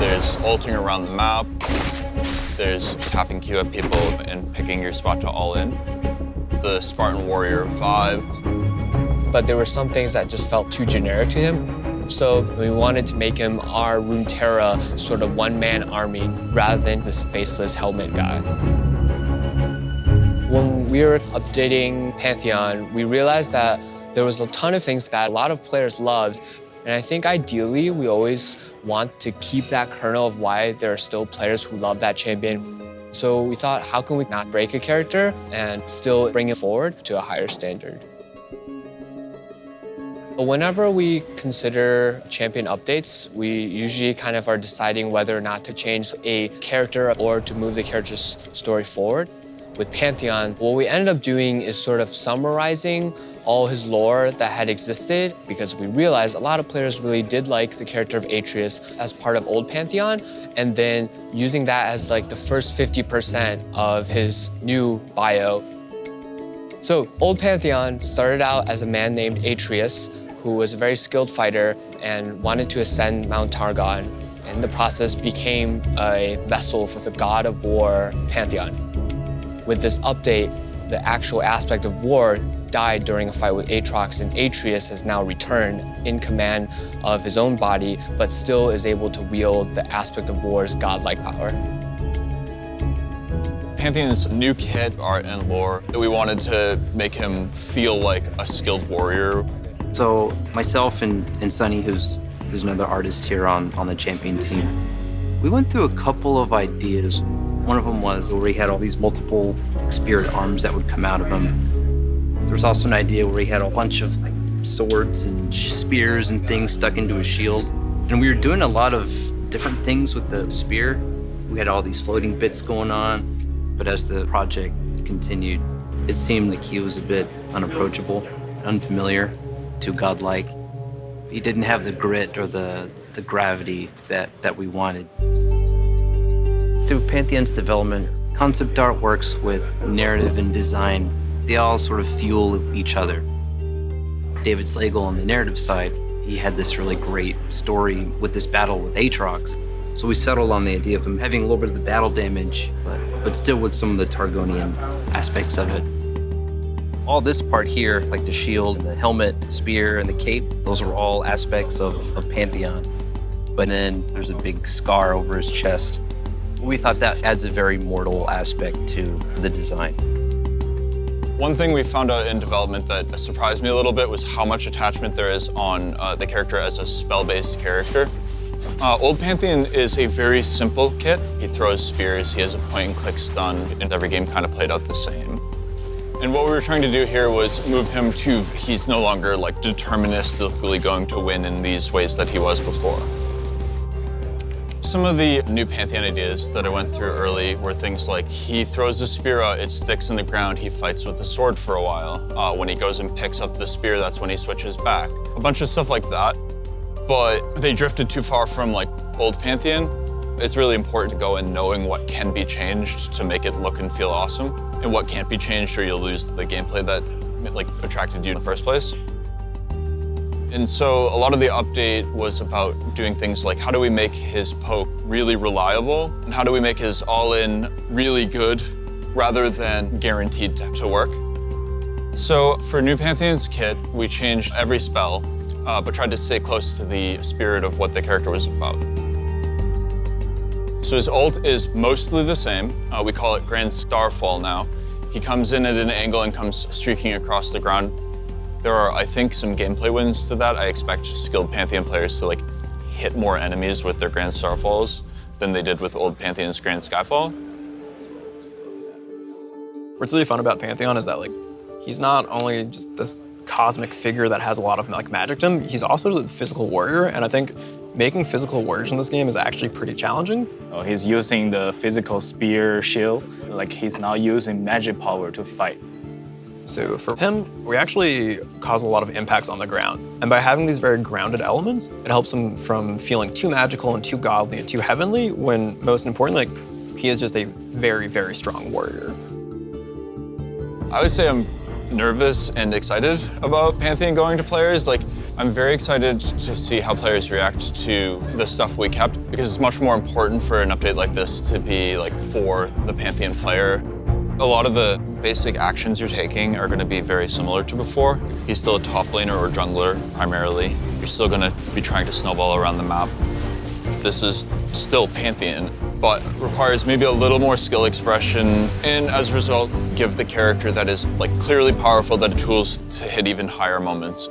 There's ulting around the map. There's tapping Q at people and picking your spot to all in. The Spartan Warrior vibe. But there were some things that just felt too generic to him. So we wanted to make him our Runeterra sort of one-man army rather than this faceless helmet guy. When we were updating Pantheon, we realized that there was a ton of things that a lot of players loved. And I think ideally, we always want to keep that kernel of why there are still players who love that champion. So we thought, how can we not break a character and still bring it forward to a higher standard? But whenever we consider champion updates, we usually kind of are deciding whether or not to change a character or to move the character's story forward. With Pantheon, what we ended up doing is sort of summarizing all his lore that had existed, because we realized a lot of players really did like the character of Atreus as part of old Pantheon, and then using that as like the first 50% of his new bio. So old Pantheon started out as a man named Atreus, who was a very skilled fighter and wanted to ascend Mount Targon. In the process, became a vessel for the god of war, Pantheon. With this update, the actual aspect of war died during a fight with Aatrox, and Atreus has now returned in command of his own body, but still is able to wield the aspect of war's godlike power. Pantheon's new kit, art, and lore, we wanted to make him feel like a skilled warrior. So myself and Sunny, who's another artist here on the champion team, we went through a couple of ideas. One of them was where he had all these multiple spirit arms that would come out of him. There was also an idea where he had a bunch of like swords and spears and things stuck into his shield. And we were doing a lot of different things with the spear. We had all these floating bits going on. But as the project continued, it seemed like he was a bit unapproachable, unfamiliar, too godlike. He didn't have the grit or the gravity that we wanted. Through Pantheon's development, concept art works with narrative and design. They all sort of fuel each other. David Slagle on the narrative side, he had this really great story with this battle with Aatrox. So we settled on the idea of him having a little bit of the battle damage, but still with some of the Targonian aspects of it. All this part here, like the shield, the helmet, spear, and the cape, those are all aspects of Pantheon. But then there's a big scar over his chest. We thought that adds a very mortal aspect to the design. One thing we found out in development that surprised me a little bit was how much attachment there is on the character as a spell-based character. Old Pantheon is a very simple kit. He throws spears, he has a point-and-click stun, and every game kind of played out the same. And what we were trying to do here was move him to, he's no longer like deterministically going to win in these ways that he was before. Some of the new Pantheon ideas that I went through early were things like he throws a spear out, it sticks in the ground, he fights with the sword for a while. When he goes and picks up the spear, that's when he switches back. A bunch of stuff like that, but they drifted too far from like old Pantheon. It's really important to go in knowing what can be changed to make it look and feel awesome, and what can't be changed or you'll lose the gameplay that like attracted you in the first place. And so a lot of the update was about doing things like how do we make his poke really reliable, and how do we make his all-in really good rather than guaranteed to work. So for New Pantheon's kit, we changed every spell, but tried to stay close to the spirit of what the character was about. So his ult is mostly the same. We call it Grand Starfall now. He comes in at an angle and comes streaking across the ground. There are, I think, some gameplay wins to that. I expect skilled Pantheon players to like hit more enemies with their Grand Starfalls than they did with old Pantheon's Grand Skyfall. What's really fun about Pantheon is that like he's not only just this cosmic figure that has a lot of like magic to him, he's also the physical warrior, and I think making physical warriors in this game is actually pretty challenging. He's using the physical spear shield, like he's not using magic power to fight. So for him, we actually cause a lot of impacts on the ground. And by having these very grounded elements, it helps him from feeling too magical and too godly and too heavenly, when most importantly, like, he is just a very, very strong warrior. I would say I'm nervous and excited about Pantheon going to players. Like, I'm very excited to see how players react to the stuff we kept because it's much more important for an update like this to be like for the Pantheon player. A lot of the basic actions you're taking are going to be very similar to before. He's still a top laner or jungler primarily. You're still going to be trying to snowball around the map. This is still Pantheon, but requires maybe a little more skill expression and as a result give the character that is like clearly powerful the tools to hit even higher moments.